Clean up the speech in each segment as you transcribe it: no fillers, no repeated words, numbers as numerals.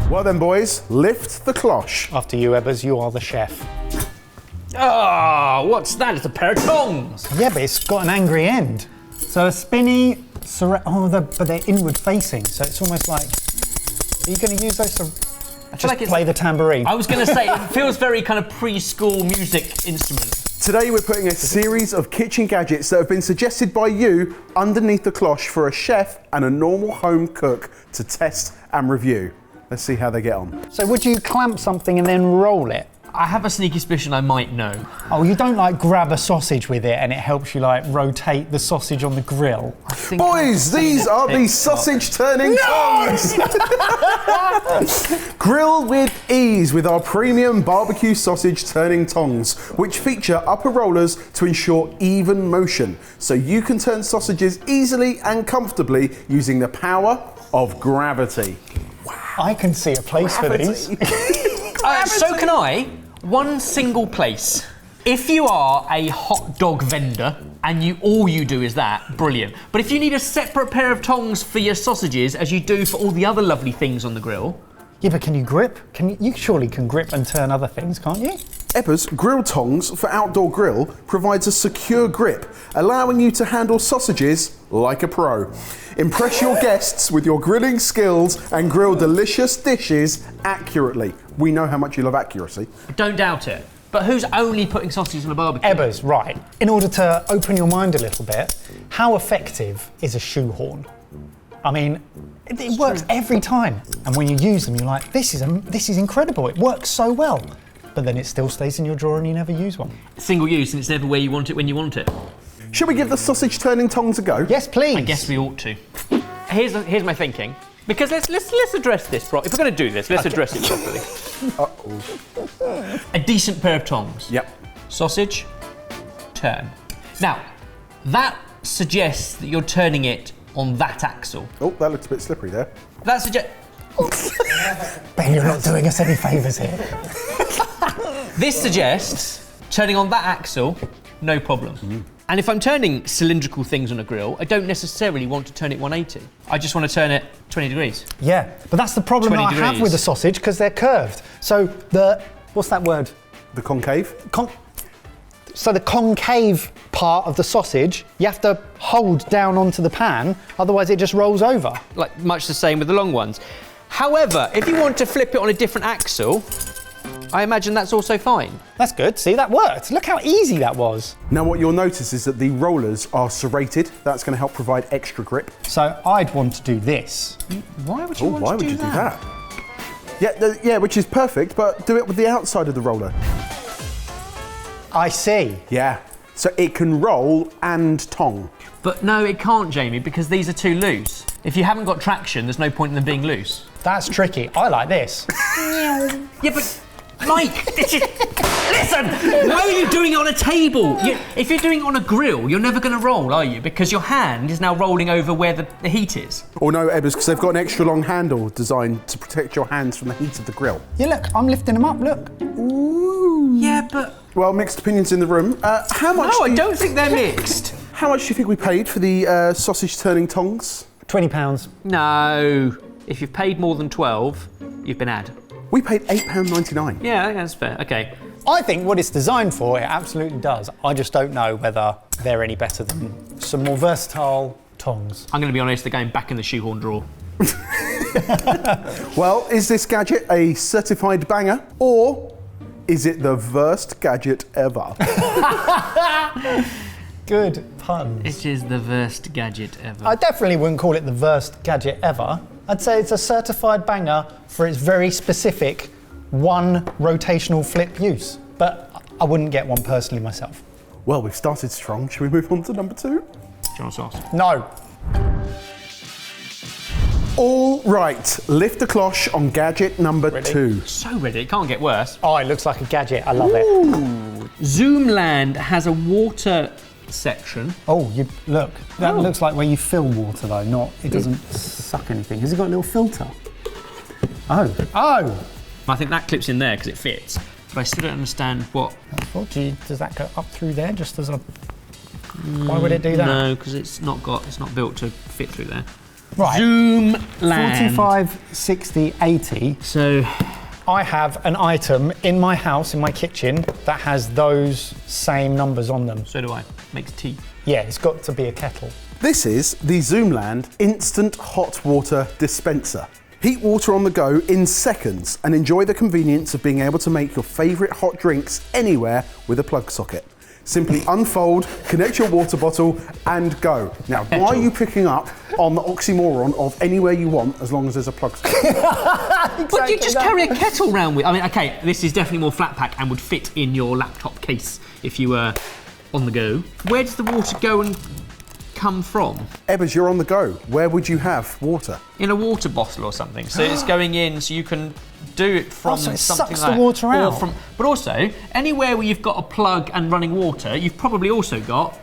Well then, boys, lift the cloche. After you, Ebbers, you are the chef. Oh, what's that? It's a pair of tongs. Yeah, but it's got an angry end. So a spinny, but they're inward facing, so it's almost like, are you going to use those to just play the tambourine? I was going to say, it feels very kind of preschool music instrument. Today we're putting a series of kitchen gadgets that have been suggested by you underneath the cloche for a chef and a normal home cook to test and review. Let's see how they get on. So would you clamp something and then roll it? I have a sneaky suspicion I might know. Oh, you don't like grab a sausage with it and it helps you like rotate the sausage on the grill? Boys, these are the sausage turning tongs! Grill with ease with our premium barbecue sausage turning tongs, which feature upper rollers to ensure even motion, so you can turn sausages easily and comfortably using the power of gravity. I can see a place for these. So can I. One single place. If you are a hot dog vendor and all you do is that, brilliant. But if you need a separate pair of tongs for your sausages, as you do for all the other lovely things on the grill. Yeah, but can you grip? You surely can grip and turn other things, can't you? Ebbers grill tongs for outdoor grill provides a secure grip, allowing you to handle sausages like a pro. Impress your guests with your grilling skills and grill delicious dishes accurately. We know how much you love accuracy. Don't doubt it. But who's only putting sausages on a barbecue? Ebbers, right. In order to open your mind a little bit, how effective is a shoehorn? I mean, it works every time. And when you use them, you're like, this is incredible. It works so well. But then it still stays in your drawer and you never use one. Single use, and it's never where you want it when you want it. Should we give the sausage turning tongs a go? Yes, please. I guess we ought to. Here's my thinking. Because let's address this properly. If we're going to do this, let's address it properly. A decent pair of tongs. Yep. Sausage, turn. Now, that suggests that you're turning it on that axle. Oh, that looks a bit slippery there. That suggests... Ben, you're not doing us any favours here. This suggests turning on that axle, no problem. And if I'm turning cylindrical things on a grill, I don't necessarily want to turn it 180. I just want to turn it 20 degrees. Yeah, but that's the problem that I have with the sausage, because they're curved. So what's that word? The concave? So the concave part of the sausage, you have to hold down onto the pan, otherwise it just rolls over. Like much the same with the long ones. However, if you want to flip it on a different axle, I imagine that's also fine. That's good. See, that worked. Look how easy that was. Now what you'll notice is that the rollers are serrated. That's going to help provide extra grip. So I'd want to do this. Why would you want to do that? Yeah, which is perfect, but do it with the outside of the roller. I see. Yeah, so it can roll and tong. But no, it can't, Jamie, because these are too loose. If you haven't got traction, there's no point in them being loose. That's tricky. I like this. Yeah, but Mike, listen, why are you doing it on a table? If you're doing it on a grill, you're never going to roll, are you? Because your hand is now rolling over where the heat is. Or no, Ebbers, because they've got an extra long handle designed to protect your hands from the heat of the grill. Yeah, look, I'm lifting them up, look. Ooh. Yeah, but... Well, mixed opinions in the room. How much? No, I don't think they're mixed. How much do you think we paid for the sausage turning tongs? £20. No. If you've paid more than 12, you've been had. We paid £8.99. Yeah, that's fair. Okay. I think what it's designed for, it absolutely does. I just don't know whether they're any better than some more versatile tongs. I'm going to be honest, they're going back in the shoehorn drawer. Well, is this gadget a certified banger, or is it the worst gadget ever? Good puns. It is the worst gadget ever. I definitely wouldn't call it the worst gadget ever. I'd say it's a certified banger for its very specific one rotational flip use. But I wouldn't get one personally myself. Well, we've started strong. Should we move on to number 2? Do you want sauce? No. All right, lift the cloche on gadget number 2. So ready, it can't get worse. Oh, it looks like a gadget. I love it. Zoomland has a water section. Oh, look. That looks like where you fill water, though. Not. It doesn't suck anything. Has it got a little filter? Oh. I think that clips in there because it fits. But I still don't understand what. Does that go up through there just as a? Why would it do that? No, because it's not built to fit through there. Right. Zoom land. 45, 60, 80. So I have an item in my house, in my kitchen, that has those same numbers on them. so do I. Makes tea. Yeah, it's got to be a kettle. This is the Zoomland Instant Hot Water Dispenser. Heat water on the go in seconds and enjoy the convenience of being able to make your favourite hot drinks anywhere with a plug socket. Simply unfold, connect your water bottle and go. Now, why are you picking up on the oxymoron of anywhere you want as long as there's a plug socket? But you just carry a kettle round with. I mean, okay, this is definitely more flat pack and would fit in your laptop case if you were on the go. Where does the water go and come from? Ebbers, you're on the go. Where would you have water? In a water bottle or something. So it's going in, so you can do it from so it something sucks like the water or out. But also, anywhere where you've got a plug and running water, you've probably also got.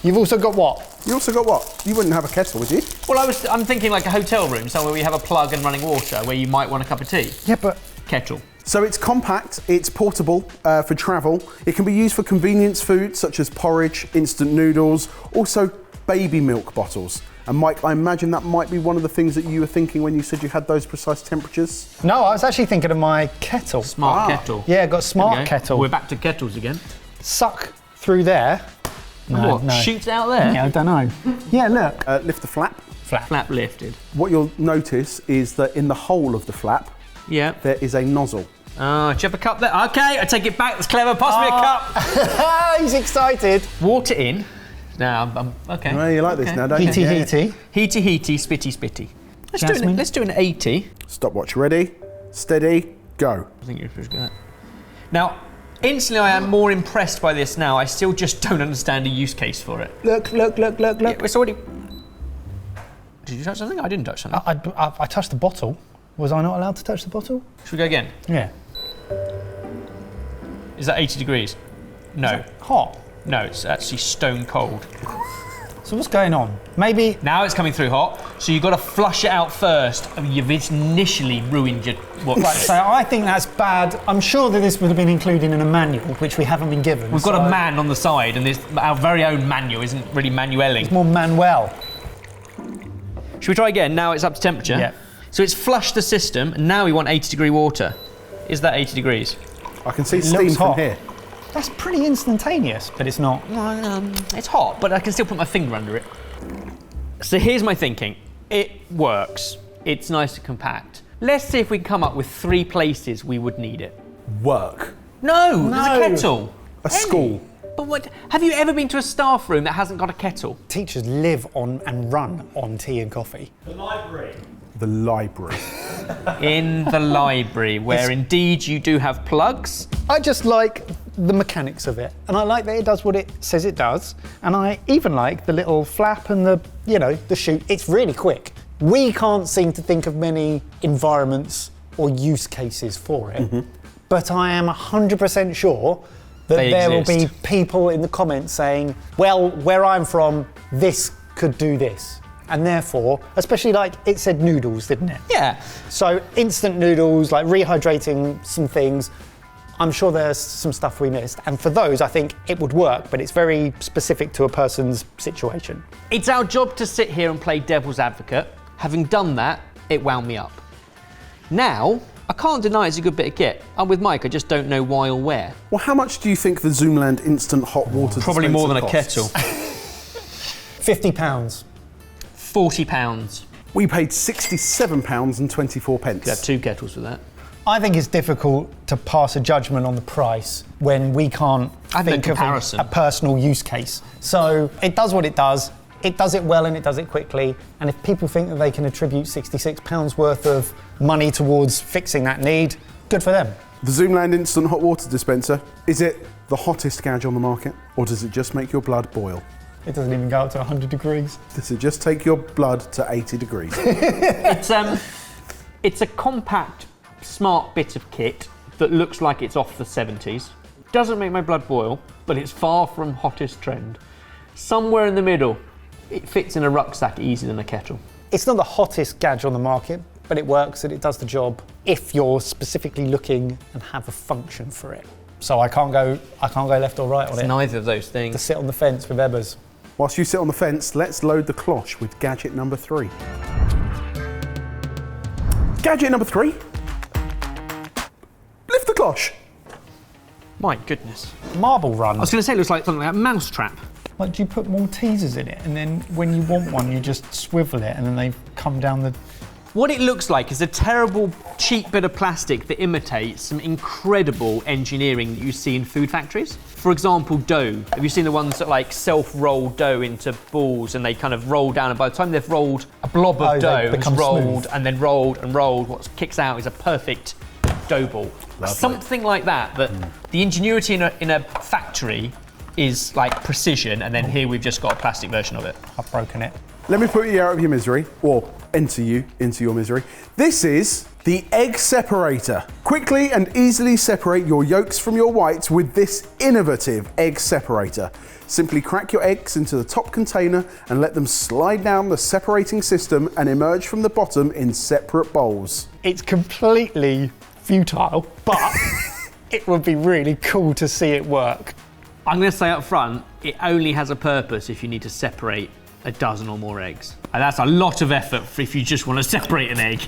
You've also got what? You also got what? You wouldn't have a kettle, would you? Well, I'm thinking like a hotel room, somewhere where you have a plug and running water, where you might want a cup of tea. Yeah, but Kettle. So it's compact, it's portable for travel. It can be used for convenience foods such as porridge, instant noodles, also baby milk bottles. And Mike, I imagine that might be one of the things that you were thinking when you said you had those precise temperatures. no, I was actually thinking of my kettle. Smart kettle. Yeah, got There we smart go. kettle. We're back to kettles again. Suck through there. No, What? no. Shoots out there? Yeah, I don't know. Yeah, look. Lift the flap. Flap lifted. What you'll notice is that in the hole of the flap, Yeah. there is a nozzle. Oh, do you have a cup there? Okay, I take it back. That's clever. Pass me a cup. He's excited. Water in. Now, I'm okay. Oh, you like this now, don't you? Heaty, heaty. Heaty, heaty, spitty, spitty. Jasmine? Let's do an 80. Stopwatch ready, steady, go. I think you're supposed to go. Now, instantly I am more impressed by this now. I still just don't understand a use case for it. Look, look, look, look, look. It's already. Did you touch something? I didn't touch something. I touched the bottle. Was I not allowed to touch the bottle? Should we go again? Yeah. Is that 80 degrees? No. Hot. No, it's actually stone cold. So what's going on? Maybe. Now it's coming through hot, so you've got to flush it out first. I mean, you've initially ruined your. What? Right, so I think that's bad. I'm sure that this would have been included in a manual, which we haven't been given. We've got a man on the side, and our very own manual isn't really manuelling. More Manuel. Should we try again? Now it's up to temperature. Yeah. So it's flushed the system, and now we want 80-degree water. Is that 80 degrees? I can see It steam looks from hot. here. That's pretty instantaneous, but it's not. It's hot, but I can still put my finger under it. So here's my thinking. It works. It's nice and compact. Let's see if we can come up with 3 places we would need it. Work. No, there's a kettle. A school. But what? Have you ever been to a staff room that hasn't got a kettle? Teachers live on and run on tea and coffee. The library. In the library, where indeed you do have plugs. I just like the mechanics of it, and I like that it does what it says it does, and I even like the little flap and the chute. It's really quick. We can't seem to think of many environments or use cases for it, but I am 100% sure that there will be people in the comments saying, well, where I'm from, this could do this. And therefore, especially like it said noodles, didn't it? Yeah. So instant noodles, like rehydrating some things, I'm sure there's some stuff we missed. And for those, I think it would work, but it's very specific to a person's situation. It's our job to sit here and play devil's advocate. Having done that, it wound me up. Now, I can't deny it's a good bit of kit. I'm with Mike, I just don't know why or where. Well, how much do you think the Zoomland Instant Hot Water Probably more than a dispenser kettle. costs? £50. £40. We paid £67.24. You have 2 kettles for that. I think it's difficult to pass a judgment on the price when we can't I've no think of comparison. a personal use case. So it does what it does it well and it does it quickly. And if people think that they can attribute £66 worth of money towards fixing that need, good for them. The Zoomland Instant Hot Water Dispenser, is it the hottest gadget on the market, or does it just make your blood boil? It doesn't even go up to 100 degrees. Does it just take your blood to 80 degrees? It's a compact, smart bit of kit that looks like it's off the 70s. Doesn't make my blood boil, but it's far from hottest trend. Somewhere in the middle, it fits in a rucksack easier than a kettle. It's not the hottest gadget on the market, but it works and it does the job if you're specifically looking and have a function for it. So I can't go left or right on it. Neither of those To things. sit on the fence with Ebbers. Whilst you sit on the fence, let's load the cloche with gadget number 3. Gadget number 3. Lift the cloche. My goodness. Marble run. I was going to say it looks like something like a mousetrap. Like, do you put Maltesers in it, and then when you want one, you just swivel it, and then they come down the... What it looks like is a terrible, cheap bit of plastic that imitates some incredible engineering that you see in food factories. For example, dough. Have you seen the ones that like self-roll dough into balls and they kind of roll down, and by the time they've rolled a blob of dough, it's rolled smooth. and then rolled and rolled, what kicks out is a perfect dough ball. Lovely. Something like that, the ingenuity in a factory is like precision, and then here we've just got a plastic version of it. I've broken it. Let me put you out of your misery, or enter you into your misery. This is the egg separator. Quickly and easily separate your yolks from your whites with this innovative egg separator. Simply crack your eggs into the top container and let them slide down the separating system and emerge from the bottom in separate bowls. It's completely futile, but it would be really cool to see it work. I'm going to say up front, it only has a purpose if you need to separate a dozen or more eggs. And that's a lot of effort if you just want to separate an egg.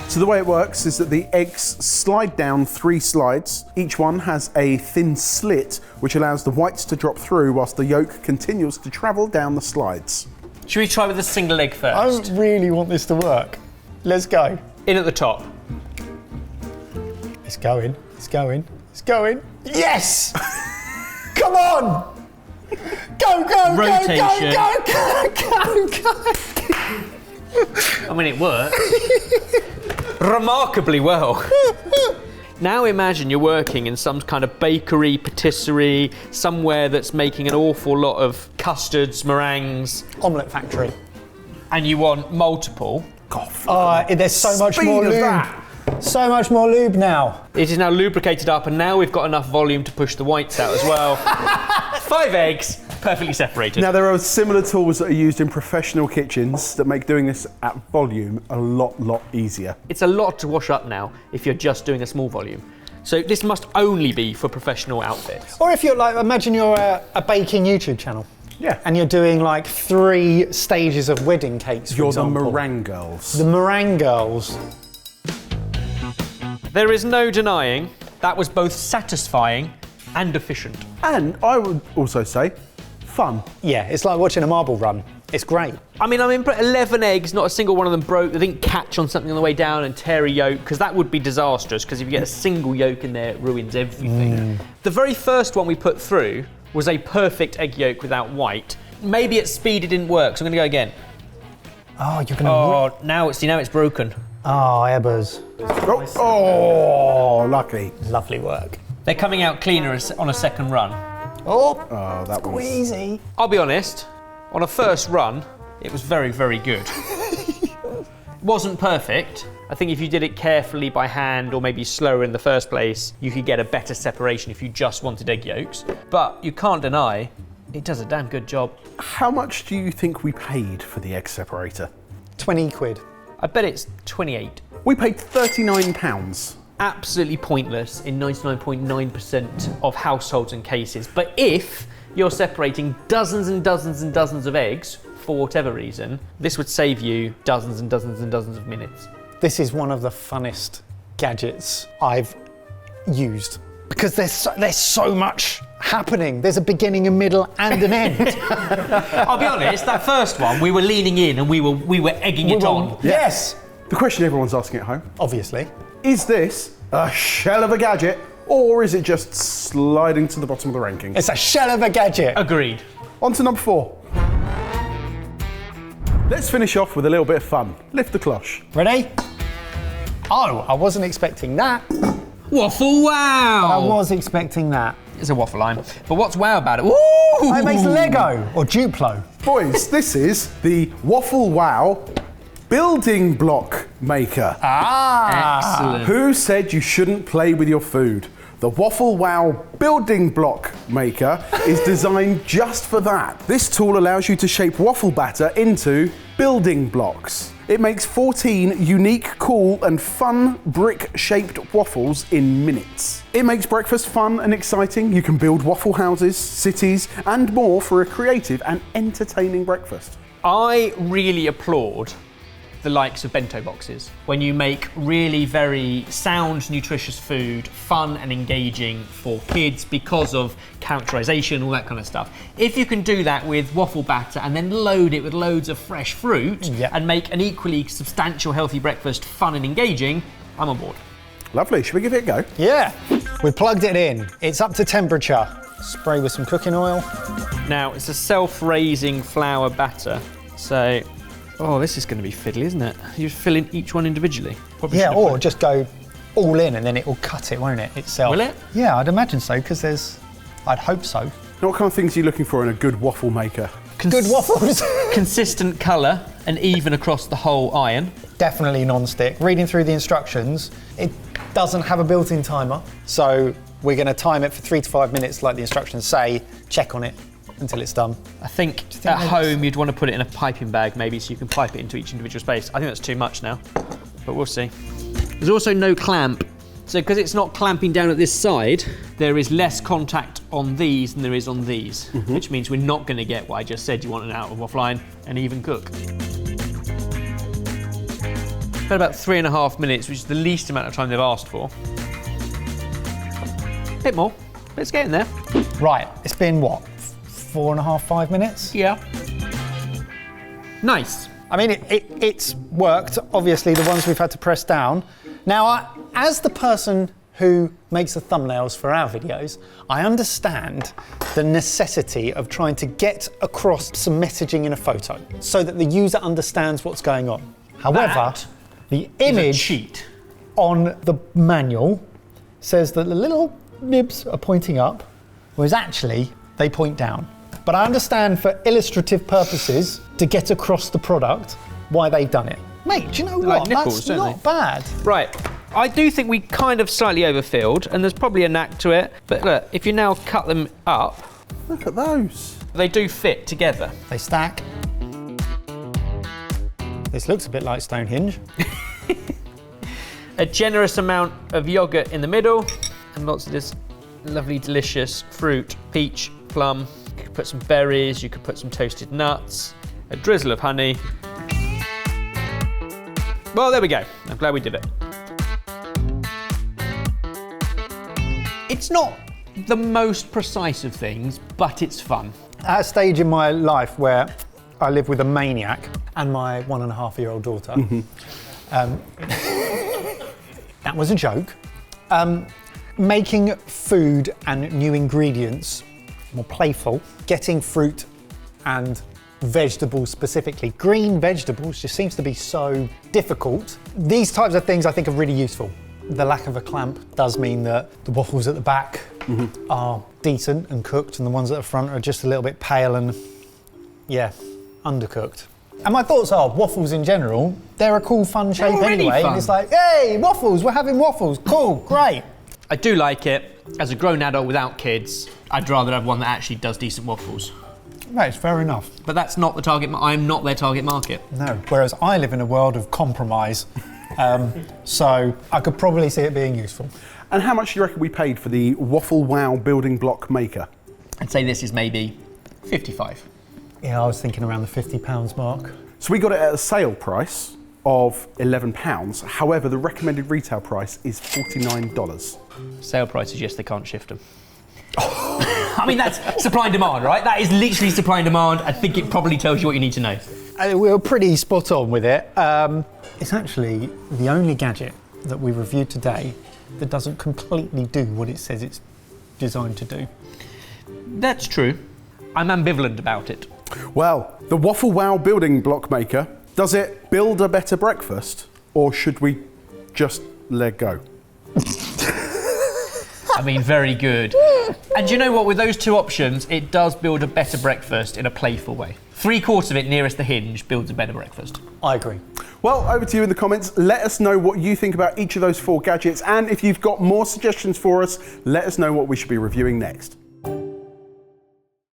So the way it works is that the eggs slide down 3 slides. Each one has a thin slit which allows the whites to drop through whilst the yolk continues to travel down the slides. Should we try with a single egg first? I don't really want this to work. Let's go. In at the top. It's going, it's going, it's going. Yes! Come on! Go, Rotation. go. I mean, it worked. Remarkably well. Now imagine you're working in some kind of bakery, patisserie, somewhere that's making an awful lot of custards, meringues. Omelette factory. And you want multiple. There's so much more lube. So much more lube now. It is now lubricated up, and now we've got enough volume to push the whites out as well. 5 eggs, perfectly separated. Now there are similar tools that are used in professional kitchens that make doing this at volume a lot easier. It's a lot to wash up now if you're just doing a small volume. So this must only be for professional outfits. Or if you're like, imagine you're a baking YouTube channel. Yeah. And you're doing like 3 stages of wedding cakes, for You're example. the meringue girls. The meringue girls. There is no denying that was both satisfying and efficient. And I would also say, fun. Yeah, it's like watching a marble run. It's great. I mean, 11 eggs, not a single one of them broke. They didn't catch on something on the way down and tear a yolk, because that would be disastrous, because if you get a single yolk in there, it ruins everything. The very first one we put through was a perfect egg yolk without white. Maybe at speed it didn't work, so I'm going to go again. Oh, you're gonna... Oh, now it's broken. Oh, Ebbers. Oh, lucky. Lovely work. They're coming out cleaner on a second run. Oh, That was squeezy. I'll be honest, on a first run, it was very, very good. It wasn't perfect. I think if you did it carefully by hand, or maybe slower in the first place, you could get a better separation if you just wanted egg yolks. But you can't deny, it does a damn good job. How much do you think we paid for the egg separator? 20 quid. I bet it's 28. We paid £39. Absolutely pointless in 99.9% of households and cases. But if you're separating dozens and dozens and dozens of eggs, for whatever reason, this would save you dozens and dozens and dozens of minutes. This is one of the funnest gadgets I've used, because there's so much happening. There's a beginning, a middle, and an end. I'll be honest, that first one, we were leaning in and we were egging it on. Yes, The question everyone's asking at home, obviously. is this a shell of a gadget, or is it just sliding to the bottom of the rankings? It's a shell of a gadget. Agreed. On to number 4. Let's finish off with a little bit of fun. Lift the cloche. Ready? Oh, I wasn't expecting that. Waffle wow! I was expecting that. It's a waffle line. But what's wow about it? Ooh! It makes Lego or Duplo. Boys, this is the Waffle Wow building block maker. Excellent. Who said you shouldn't play with your food? The The Waffle Wow building block maker is designed just for that. This tool allows you to shape waffle batter into building blocks. It makes 14 unique, cool and fun brick-shaped waffles in minutes. It makes breakfast fun and exciting. You can build waffle houses, cities and more for a creative and entertaining breakfast. I really applaud the likes of bento boxes. When you make really very sound, nutritious food, fun and engaging for kids because of characterization, all that kind of stuff. If you can do that with waffle batter and then load it with loads of fresh fruit and make an equally substantial, healthy breakfast fun and engaging, I'm on board. Lovely, should we give it a go? Yeah, we plugged it in. It's up to temperature. Spray with some cooking oil. Now, it's a self-raising flour batter, so oh, this is going to be fiddly, isn't it? You fill in each one individually. Yeah, or just go all in and then it will cut it, won't it, itself? Will it? Yeah, I'd imagine so, because I'd hope so. What kind of things are you looking for in a good waffle maker? Good waffles. Consistent colour and even across the whole iron. Definitely non-stick. Reading through the instructions, it doesn't have a built-in timer, so we're going to time it for 3 to 5 minutes like the instructions say, check on it until it's done. I think at home you'd want to put it in a piping bag maybe so you can pipe it into each individual space. I think that's too much now, but we'll see. There's also no clamp. So because it's not clamping down at this side, there is less contact on these than there is on these, which means we're not going to get what I just said. You want an out of offline and even cook. About 3.5 minutes, which is the least amount of time they've asked for. A bit more, but it's getting there. Right, it's been what? 4.5, 5 minutes? Yeah. Nice. I mean, it's worked, obviously, the ones we've had to press down. Now, as the person who makes the thumbnails for our videos, I understand the necessity of trying to get across some messaging in a photo so that the user understands what's going on. However, the image on the manual says that the little nibs are pointing up, whereas actually they point down. But I understand for illustrative purposes to get across the product why they've done it. Mate, do you know what? Like nipples, that's not bad. Right. I do think we kind of slightly overfilled, and there's probably a knack to it. But look, if you now cut them up, Look at those. they do fit together. They stack. This looks a bit like Stonehenge. A generous amount of yogurt in the middle, and lots of this lovely, delicious fruit, peach, plum. You could put some berries, you could put some toasted nuts, a drizzle of honey. Well, there we go. I'm glad we did it. It's not the most precise of things, but it's fun. At a stage in my life where I live with a maniac and my 1.5-year-old daughter, that was a joke. Making food and new ingredients more playful, getting fruit and vegetables specifically, green vegetables just seems to be so difficult. These types of things I think are really useful. The lack of a clamp does mean that the waffles at the back are decent and cooked, and the ones at the front are just a little bit pale and, yeah, undercooked. And my thoughts are, waffles in general, they're a cool, fun shape anyway. Fun. And it's like, hey, waffles, we're having waffles, cool, great. I do like it. As a grown adult without kids, I'd rather have one that actually does decent waffles. Right, it's fair enough. But that's not the target. I'm not their target market. No, whereas I live in a world of compromise, so I could probably see it being useful. And how much do you reckon we paid for the Waffle Wow building block maker? I'd say this is maybe 55. Yeah, I was thinking around the £50 mark. So we got it at a sale price of £11. However, the recommended retail price is $49. Sale prices, yes, they can't shift them. I mean, that's supply and demand, right? That is literally supply and demand. I think it probably tells you what you need to know. We were pretty spot on with it. It's actually the only gadget that we reviewed today that doesn't completely do what it says it's designed to do. That's true. I'm ambivalent about it. Well, the Waffle Wow building block maker, does it build a better breakfast, or should we just let go? I mean, very good. And do you know what? With those two options, it does build a better breakfast in a playful way. 3/4 of it nearest the hinge builds a better breakfast. I agree. Well, over to you in the comments. Let us know what you think about each of those 4 gadgets, and if you've got more suggestions for us, let us know what we should be reviewing next.